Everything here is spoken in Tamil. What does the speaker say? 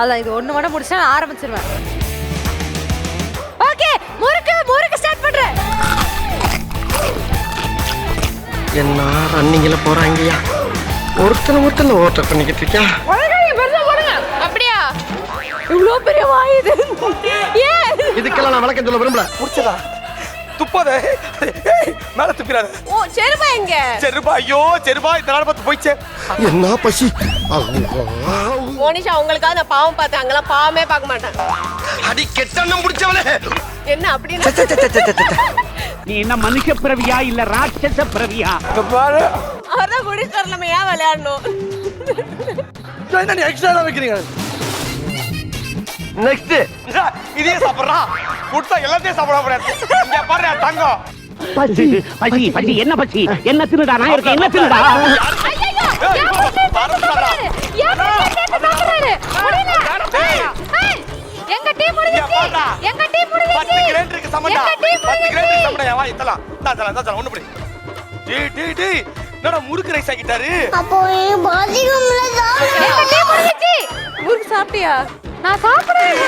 அதான் இது ஒண்ணு மட்டும் முடிச்சா நான் ஆரம்பிச்சிருவேன். ஓகே, முறுக்கு ஸ்டார்ட் பண்றேன். என்ன ரன்னிங்ல போறாங்கயா, ஒருத்தன ஓட்ட பண்ணிக்கிட்டு இருக்கியா? அப்படியா? இவ்ளோ பெரிய வாய் இது. இதுக்கெல்லாம் நான் விளக்கம் சொல்ல விரும்பல. முடிச்சதா துப்பாத, மேல துப்பிடாத. ஓ செருபா எங்க? செருபா, ஐயோ செருபா இந்த நாள் பார்த்து போயிச்சே. என்ன பசி. மோனிஷா உங்களுக்காக நான் பாவம் பார்த்தேன், அங்கெல்லாம் பாவமே பார்க்க மாட்டேன். அடி கெட்டண்ணம் முடிச்சவளே. என்ன அப்படின்னு? நீ என்ன மனுஷ பிறவியா இல்ல ராட்சச பிறவியா? பாரு அவர்தான் குடிச்சார், நம்ம ஏன் விளையாடணும்? என்ன நீ எக்ஸ்ட்ரா வைக்கிறீங்க? நெக்ஸ்ட் இதே சாப்பிடுறா, குடுத்தா எல்லாத்தையும் சாப்பிட முடியாது. இங்க பாரு தங்கம். பசி பசி பசி, என்ன பசி? என்ன தின்னுடா நான் இருக்கேன், என்ன தின்னுடா? எங்க டீம் முடிஞ்சிச்சு, எங்க டீம் முடிஞ்சிச்சு. 10 கிரேட் இருக்கு சமண்டா, 10 கிரேட் இருக்கு சமண்டா. வா இதெல்லாம் நான் தரேன் ஒண்ணு படி. டேய் என்னடா முறுக்கு ரைஸ் ஆக்கிட்டாரு. அப்போ பாதிக்கும்ல தான். எங்க டீம் முடிஞ்சிச்சு. முறுக்கு சாப்பிட்டியா? நான் சாப்பிடுறேன்.